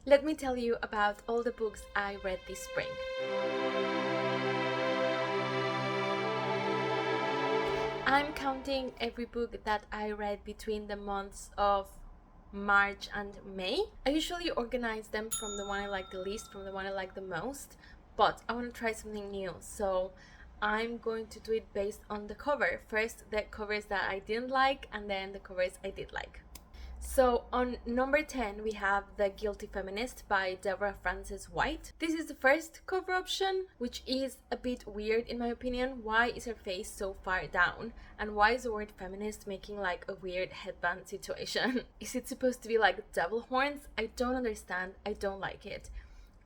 Let me tell you about all the books I read this spring. I'm counting every book that I read between the months of March and May. I usually organize them from the one I like the least, from the one I like the most, but I want to try something new, so I'm going to do it based on the cover. First, the covers that I didn't like, and then the covers I did like. So on number 10 we have The Guilty Feminist by Deborah Frances White. This is the first cover option, which is a bit weird in my opinion. Why is her face so far down? And why is the word feminist making like a weird headband situation? Is it supposed to be like devil horns? I don't understand. I don't like it.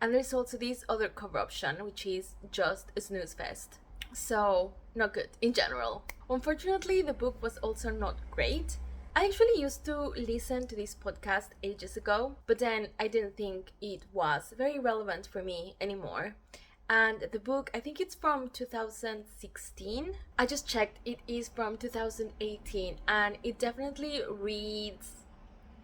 And there's also this other cover option, which is just a snooze fest. So not good in general. Unfortunately, the book was also not great. I actually used to listen to this podcast ages ago, but then I didn't think it was very relevant for me anymore. And the book, I think it's from 2016. I just checked, it is from 2018, and it definitely reads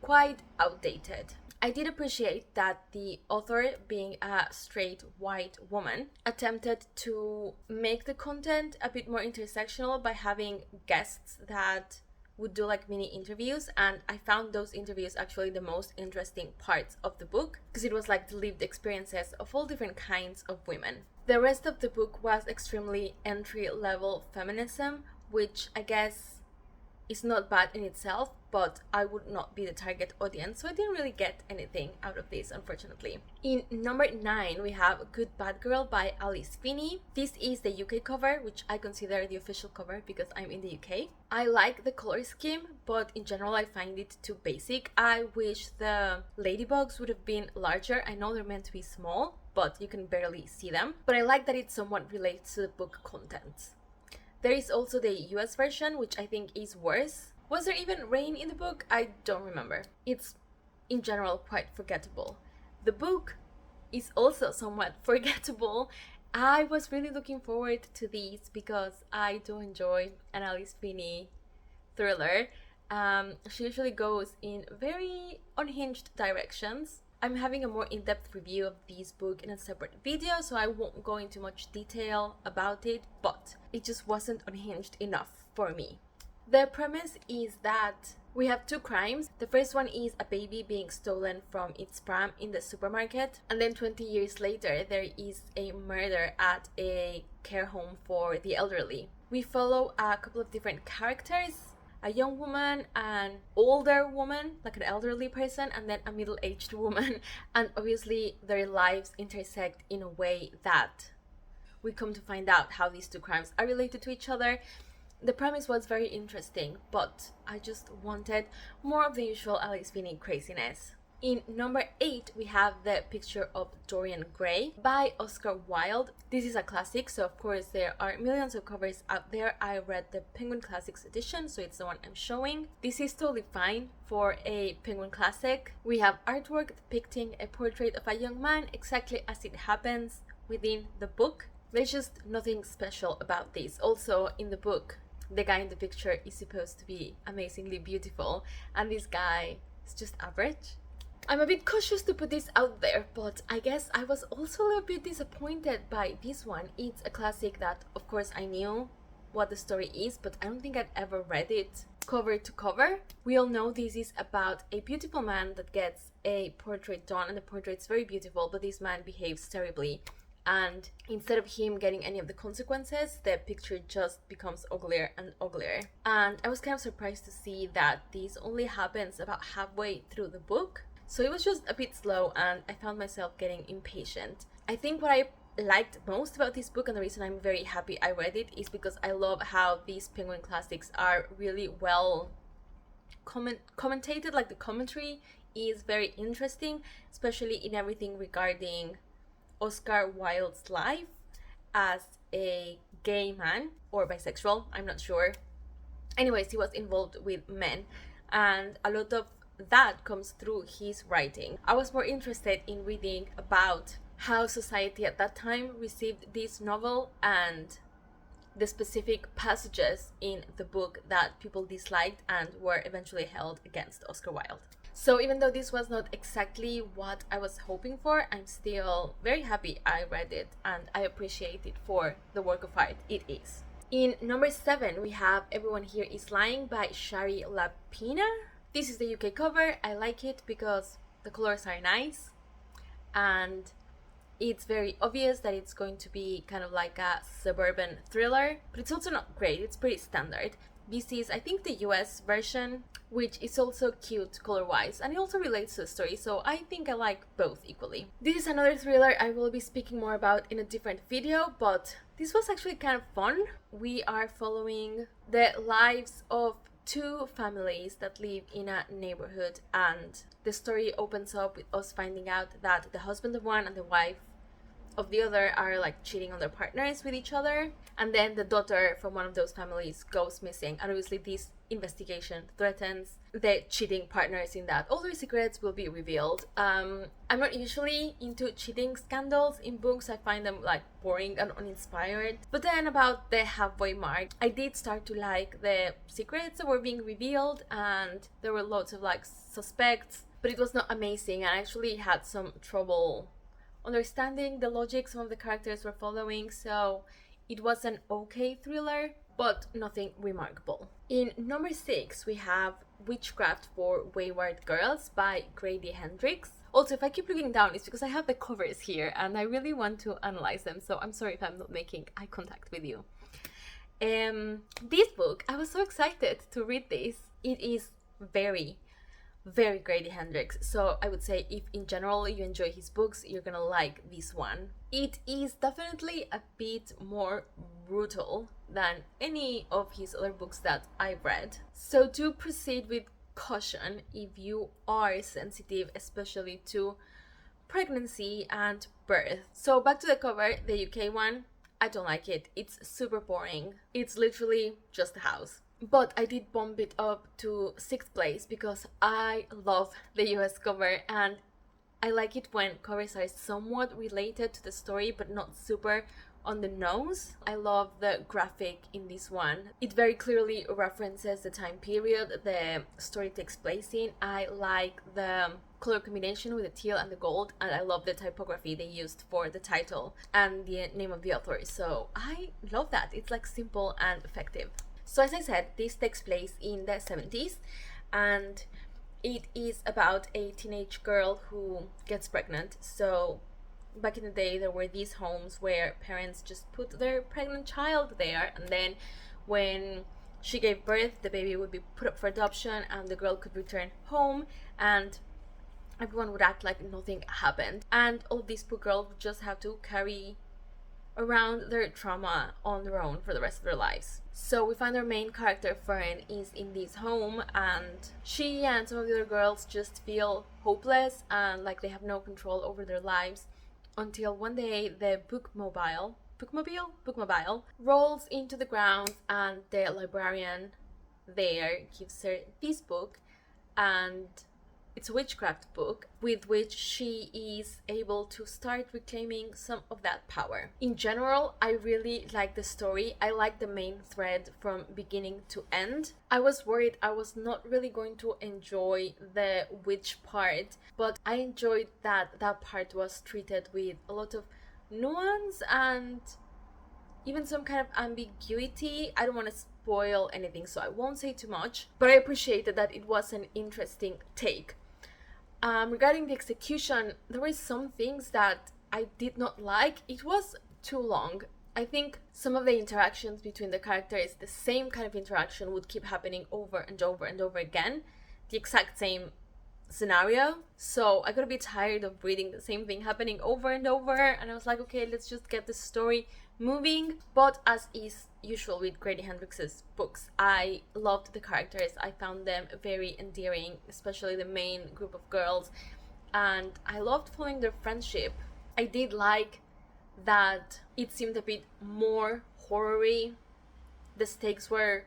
quite outdated. I did appreciate that the author, being a straight white woman, attempted to make the content a bit more intersectional by having guests that would do like mini interviews, and I found those interviews actually the most interesting parts of the book because it was like the lived experiences of all different kinds of women. The rest of the book was extremely entry-level feminism, which I guess is not bad in itself, but I would not be the target audience, so I didn't really get anything out of this, unfortunately. In number 9 we have Good Bad Girl by Alice Finney. This is the UK cover, which I consider the official cover because I'm in the UK. I like the color scheme, but in general I find it too basic. I wish the ladybugs would have been larger. I know they're meant to be small, but you can barely see them. But I like that it somewhat relates to the book content. There is also the US version, which I think is worse. Was there even rain in the book? I don't remember. It's, in general, quite forgettable. The book is also somewhat forgettable. I was really looking forward to these because I do enjoy an Alice Finney thriller. She usually goes in very unhinged directions. I'm having a more in-depth review of this book in a separate video, so I won't go into much detail about it, but it just wasn't unhinged enough for me. The premise is that we have two crimes. The first one is a baby being stolen from its pram in the supermarket, and then 20 years later there is a murder at a care home for the elderly. We follow a couple of different characters, a young woman, an older woman, like an elderly person, and then a middle-aged woman. And obviously their lives intersect in a way that we come to find out how these two crimes are related to each other. The premise was very interesting, but I just wanted more of the usual Alice Finney craziness. In number 8 we have The Picture of Dorian Gray by Oscar Wilde. This is a classic, so of course there are millions of covers out there. I read the Penguin Classics edition, so it's the one I'm showing. This is totally fine for a Penguin Classic. We have artwork depicting a portrait of a young man exactly as it happens within the book. There's just nothing special about this. Also, in the book, the guy in the picture is supposed to be amazingly beautiful, and this guy is just average. I'm a bit cautious to put this out there, but I guess I was also a little bit disappointed by this one. It's a classic that, of course, I knew what the story is, but I don't think I'd ever read it cover to cover. We all know this is about a beautiful man that gets a portrait done, and the portrait's very beautiful, but this man behaves terribly. And instead of him getting any of the consequences, the picture just becomes uglier and uglier. And I was kind of surprised to see that this only happens about halfway through the book. So it was just a bit slow, and I found myself getting impatient. I think what I liked most about this book, and the reason I'm very happy I read it, is because I love how these Penguin Classics are really well commentated. Like, the commentary is very interesting, especially in everything regarding Oscar Wilde's life as a gay man or bisexual, I'm not sure. Anyways, he was involved with men, and a lot of that comes through his writing. I was more interested in reading about how society at that time received this novel and the specific passages in the book that people disliked and were eventually held against Oscar Wilde. So even though this was not exactly what I was hoping for, I'm still very happy I read it, and I appreciate it for the work of art it is. In number 7, we have Everyone Here Is Lying by Shari Lapina. This is the UK cover. I like it because the colors are nice, and it's very obvious that it's going to be kind of like a suburban thriller, but it's also not great. It's pretty standard. This is, I think, the US version, which is also cute color-wise, and it also relates to the story, so I think I like both equally. This is another thriller I will be speaking more about in a different video, but this was actually kind of fun. We are following the lives of 2 families that live in a neighborhood, and the story opens up with us finding out that the husband of one and the wife of the other are like cheating on their partners with each other, and then the daughter from one of those families goes missing, and obviously this investigation threatens the cheating partners in that all their secrets will be revealed. I'm not usually into cheating scandals in books. I find them like boring and uninspired, but then about the halfway mark I did start to like the secrets that were being revealed, and there were lots of like suspects, but it was not amazing, and I actually had some trouble understanding the logic some of the characters were following, so it was an okay thriller, but nothing remarkable. In number 6, we have Witchcraft for Wayward Girls by Grady Hendrix. Also, if I keep looking down, it's because I have the covers here and I really want to analyze them, so I'm sorry if I'm not making eye contact with you. This book, I was so excited to read this. It is very Grady Hendrix, so I would say if in general you enjoy his books, you're gonna like this one. It is definitely a bit more brutal than any of his other books that I've read, so do proceed with caution if you are sensitive, especially to pregnancy and birth. So back to the cover, the UK one, I don't like it. It's super boring. It's literally just a house. But I did bump it up to 6th place because I love the US cover, and I like it when covers are somewhat related to the story but not super on the nose. I love the graphic in this one. It very clearly references the time period the story takes place in. I like the color combination with the teal and the gold, and I love the typography they used for the title and the name of the author, so I love that. It's like simple and effective. So as I said, this takes place in the 70s, and it is about a teenage girl who gets pregnant. So back in the day, there were these homes where parents just put their pregnant child there, and then when she gave birth, the baby would be put up for adoption and the girl could return home, and everyone would act like nothing happened. And all of these poor girls would just have to carry around their trauma on their own for the rest of their lives. So we find our main character, Fern, is in this home, and she and some of the other girls just feel hopeless and like they have no control over their lives, until one day the bookmobile rolls into the grounds, and the librarian there gives her this book, and it's a witchcraft book with which she is able to start reclaiming some of that power. In general, I really like the story. I like the main thread from beginning to end. I was worried I was not really going to enjoy the witch part, but I enjoyed that that part was treated with a lot of nuance and even some kind of ambiguity. I don't want to spoil anything, so I won't say too much, but I appreciated that it was an interesting take. Regarding the execution, there were some things that I did not like. It was too long. I think some of the interactions between the characters, the same kind of interaction would keep happening over and over and over again, the exact same scenario. So I got a bit tired of reading the same thing happening over and over, and I was like, okay, let's just get the story moving. But as is usual with Grady Hendrix's books, I loved the characters. I found them very endearing, especially the main group of girls, and I loved following their friendship. I did like that it seemed a bit more horror-y. The stakes were,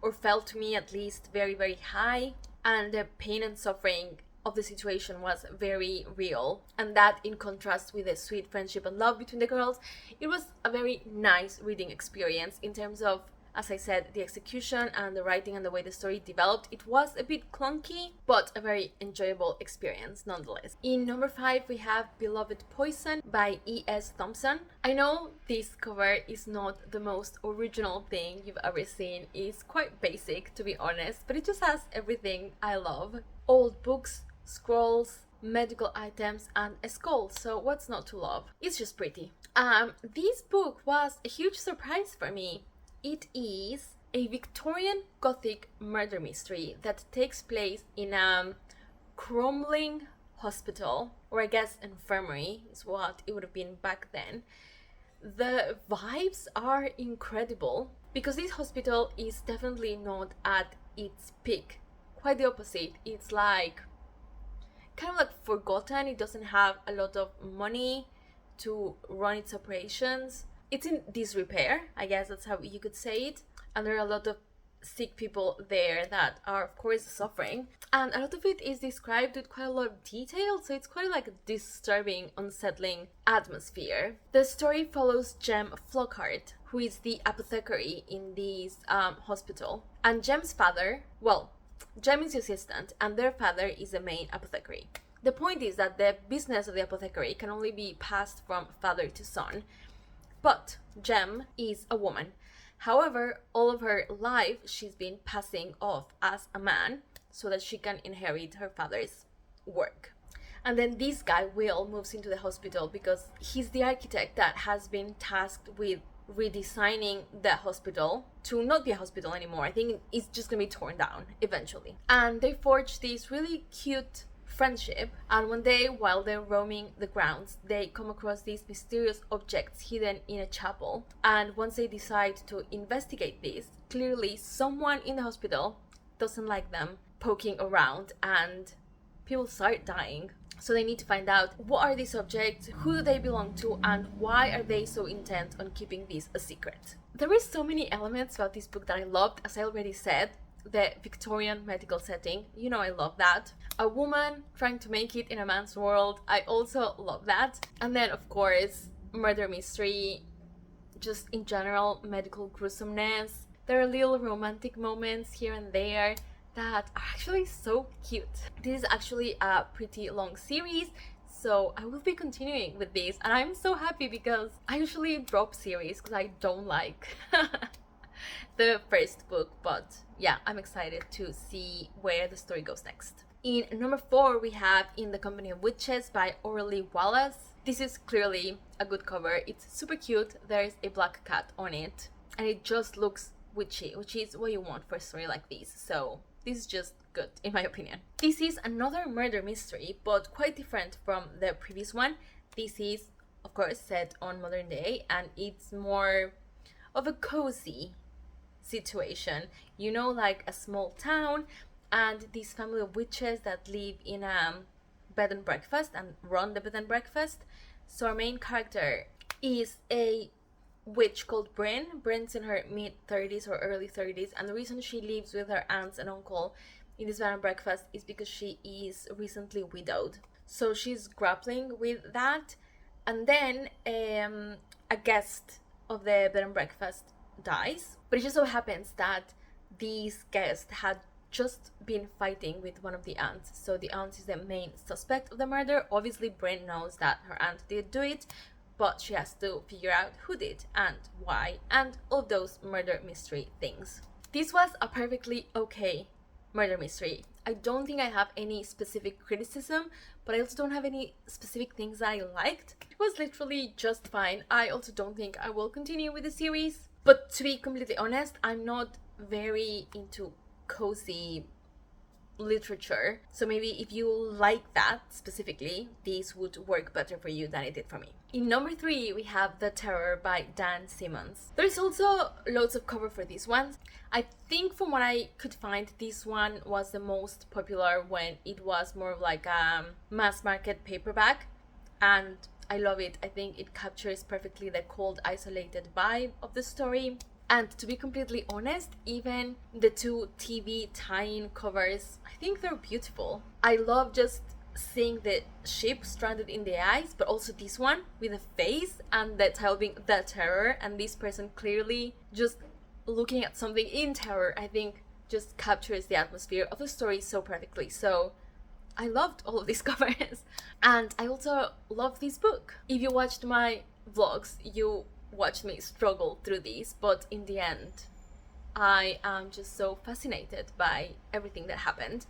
or felt to me at least, very, very high, and the pain and suffering of the situation was very real, and that in contrast with the sweet friendship and love between the girls, it was a very nice reading experience in terms of As I said, the execution and the writing and the way the story developed, it was a bit clunky, but a very enjoyable experience nonetheless. In number 5, we have Beloved Poison by E.S. Thompson. I know this cover is not the most original thing you've ever seen. It's quite basic, to be honest, but it just has everything I love. Old books, scrolls, medical items, and a skull, so what's not to love? It's just pretty. This book was a huge surprise for me. It is a Victorian Gothic murder mystery that takes place in a crumbling hospital, or I guess infirmary is what it would have been back then. The vibes are incredible because this hospital is definitely not at its peak. Quite the opposite. It's like kind of like forgotten. It doesn't have a lot of money to run its operations. It's in disrepair, I guess that's how you could say it. And there are a lot of sick people there that are, of course, suffering. And a lot of it is described with quite a lot of detail, so it's quite like a disturbing, unsettling atmosphere. The story follows Jem Flockhart, who is the apothecary in this hospital. And Jem's father, well, Jem is the assistant, and their father is the main apothecary. The point is that the business of the apothecary can only be passed from father to son. But Jem is a woman. However, all of her life she's been passing off as a man so that she can inherit her father's work. And then this guy, Will, moves into the hospital because he's the architect that has been tasked with redesigning the hospital to not be a hospital anymore. I think it's just gonna be torn down eventually. And they forge this really cute friendship, and one day while they're roaming the grounds they come across these mysterious objects hidden in a chapel, and once they decide to investigate this, clearly someone in the hospital doesn't like them poking around and people start dying. So they need to find out what are these objects, who do they belong to, and why are they so intent on keeping this a secret. There is so many elements about this book that I loved. As I already said, the Victorian medical setting, you know I love that. A woman trying to make it in a man's world, I also love that. And then of course, murder mystery, just in general, medical gruesomeness. There are little romantic moments here and there that are actually so cute. This is actually a pretty long series, so I will be continuing with this, and I'm so happy because I usually drop series because I don't like the first book, but yeah, I'm excited to see where the story goes next. In number 4, we have In the Company of Witches by Aurelie Wallace. This is clearly a good cover. It's super cute. There's a black cat on it, and it just looks witchy, which is what you want for a story like this. So this is just good, in my opinion. This is another murder mystery, but quite different from the previous one. This is, of course, set on modern day, and it's more of a cozy situation. You know, like a small town, and this family of witches that live in a bed and breakfast and run the bed and breakfast. So our main character is a witch called Bryn. Bryn's in her mid-30s or early 30s, and the reason she lives with her aunts and uncle in this bed and breakfast is because she is recently widowed. So she's grappling with that, and then a guest of the bed and breakfast dies. But it just so happens that this guest had just been fighting with one of the aunts. So the aunt is the main suspect of the murder. Obviously, Bryn knows that her aunt did do it, but she has to figure out who did and why, and all of those murder mystery things. This was a perfectly okay murder mystery. I don't think I have any specific criticism, but I also don't have any specific things that I liked. It was literally just fine. I also don't think I will continue with the series. But to be completely honest, I'm not very into cozy literature, so maybe if you like that specifically, this would work better for you than it did for me. In number 3, we have The Terror by Dan Simmons. There is also loads of cover for this one. I think from what I could find, this one was the most popular when it was more of like a mass market paperback, and I love it. I think it captures perfectly the cold, isolated vibe of the story. And to be completely honest, even the 2 TV tie-in covers, I think they're beautiful. I love just seeing the ship stranded in the ice, but also this one with a face and the title being The Terror, and this person clearly just looking at something in terror, I think just captures the atmosphere of the story so perfectly. So I loved all of these covers. And I also love this book. If you watched my vlogs, you watched me struggle through these, but in the end, I am just so fascinated by everything that happened,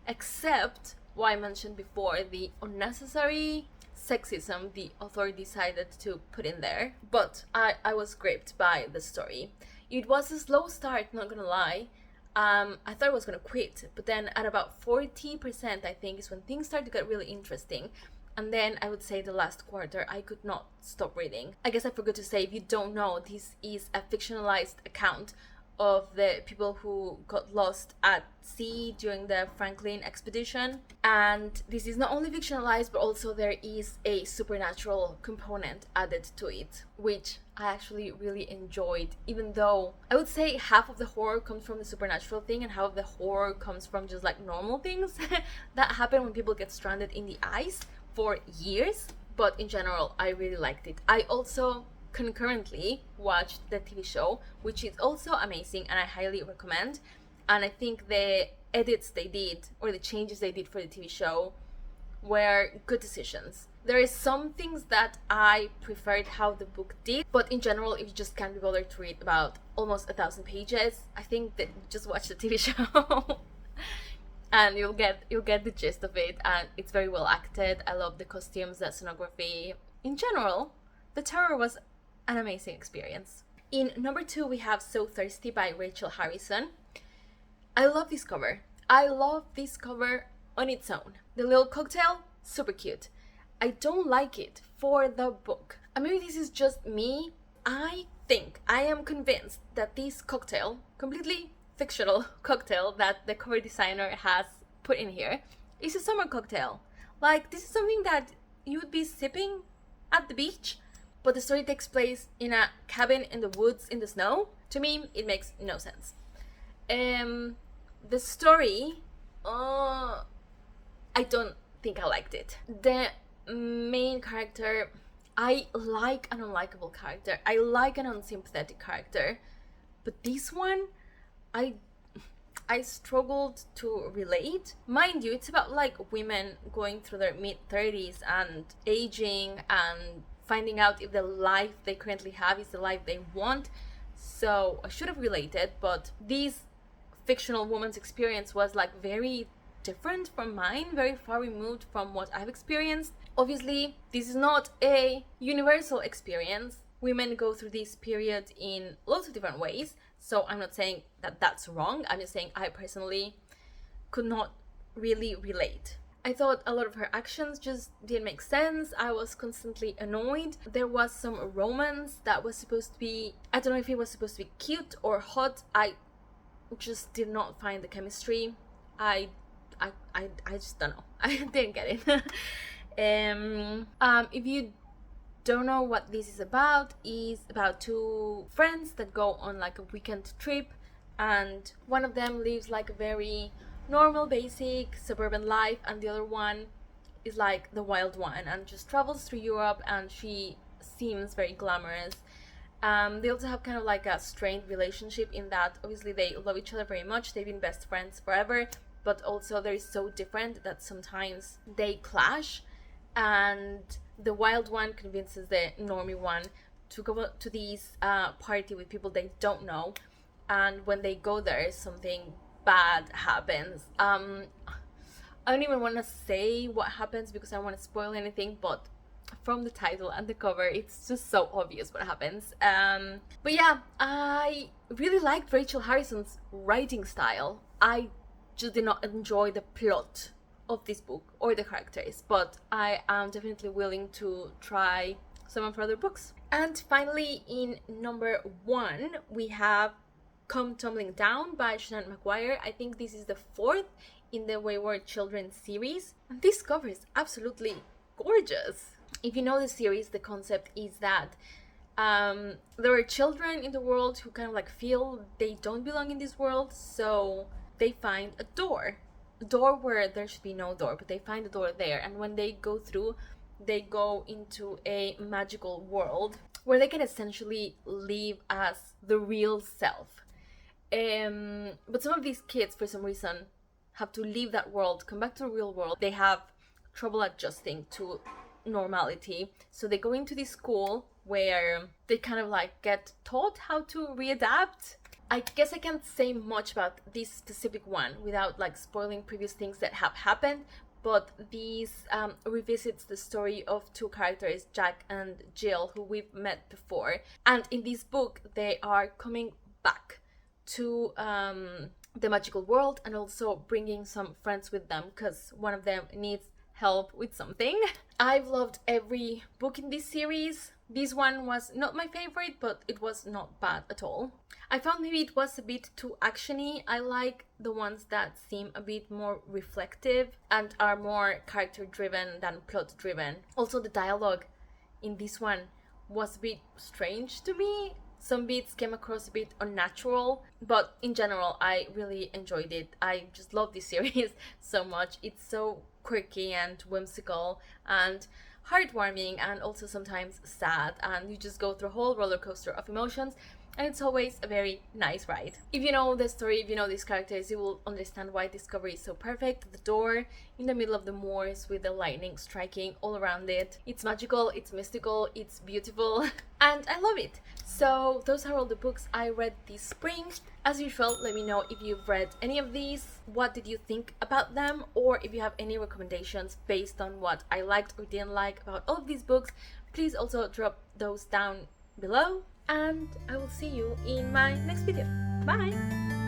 except what I mentioned before, the unnecessary sexism the author decided to put in there. But I was gripped by the story. It was a slow start, not gonna lie. I thought I was gonna quit, but then at about 40%, I think, is when things started to get really interesting. And then I would say the last quarter, I could not stop reading. I guess I forgot to say, if you don't know, this is a fictionalized account of the people who got lost at sea during the Franklin expedition. And this is not only fictionalized, but also there is a supernatural component added to it, which I actually really enjoyed, even though I would say half of the horror comes from the supernatural thing and half of the horror comes from just like normal things that happen when people get stranded in the ice for years. But in general, I really liked it. I also concurrently watched the TV show, which is also amazing and I highly recommend. And I think the edits they did, or the changes they did for the TV show, were good decisions. There is some things that I preferred how the book did, but in general, if you just can't be bothered to read about almost 1,000 pages, I think that just watch the TV show and you'll get the gist of it. And it's very well acted. I love the costumes, the scenography. In general, the terror was an amazing experience. In number 2, we have So Thirsty by Rachel Harrison. I love this cover. I love this cover on its own. The little cocktail, super cute. I don't like it for the book. And maybe this is just me. I am convinced that this cocktail, completely fictional cocktail that the cover designer has put in here, is a summer cocktail. Like, this is something that you would be sipping at the beach, but the story takes place in a cabin in the woods in the snow. To me, it makes no sense. The story, I don't think I liked it. The main character, I like an unlikable character. I like an unsympathetic character. But this one, I struggled to relate. Mind you, it's about like women going through their mid-30s and aging and finding out if the life they currently have is the life they want. So I should have related, but this fictional woman's experience was like very different from mine, very far removed from what I've experienced. Obviously, this is not a universal experience. Women go through this period in lots of different ways, so I'm not saying that that's wrong. I'm just saying I personally could not really relate. I thought a lot of her actions just didn't make sense. I was constantly annoyed. There was some romance that was supposed to be, I don't know if it was supposed to be cute or hot. I just did not find the chemistry. I just don't know. I didn't get it. If you don't know what this is about, is about two friends that go on like a weekend trip, and one of them lives like a very normal, basic suburban life, and the other one is like the wild one and just travels through Europe, and she seems very glamorous. They also have kind of like a strained relationship in that obviously they love each other very much, they've been best friends forever, but also they're so different that sometimes they clash, and the wild one convinces the normie one to go to this party with people they don't know, and when they go there something bad happens. I don't even want to say what happens because I don't want to spoil anything, but from the title and the cover it's just so obvious what happens. But yeah, I really liked Rachel Harrison's writing style. I just did not enjoy the plot of this book or the characters, but I am definitely willing to try some of her other books. And finally, in number 1, we have Come Tumbling Down by Shannon McGuire. I think this is the 4th in the Wayward Children series, and this cover is absolutely gorgeous. If you know the series, the concept is that there are children in the world who kind of like feel they don't belong in this world, so they find a door where there should be no door, but they find a door there, and when they go through, they go into a magical world where they can essentially live as the real self. But some of these kids, for some reason, have to leave that world, come back to the real world. They have trouble adjusting to normality. So they go into this school where they kind of like get taught how to readapt. I guess I can't say much about this specific one without like spoiling previous things that have happened, but this revisits the story of two characters, Jack and Jill, who we've met before. And in this book, they are coming back to the magical world and also bringing some friends with them because one of them needs help with something. I've loved every book in this series. This one was not my favorite, but it was not bad at all. I found maybe it was a bit too actiony. I like the ones that seem a bit more reflective and are more character driven than plot driven. Also, the dialogue in this one was a bit strange to me. Some bits came across a bit unnatural, but in general, I really enjoyed it. I just love this series so much. It's so quirky and whimsical and heartwarming and also sometimes sad, and you just go through a whole roller coaster of emotions, and it's always a very nice ride. If you know the story, if you know these characters, you will understand why Discovery is so perfect. The door in the middle of the moors with the lightning striking all around it. It's magical, it's mystical, it's beautiful, and I love it. So those are all the books I read this spring. As usual, let me know if you've read any of these, what did you think about them, or if you have any recommendations based on what I liked or didn't like about all of these books. Please also drop those down below, and I will see you in my next video. Bye!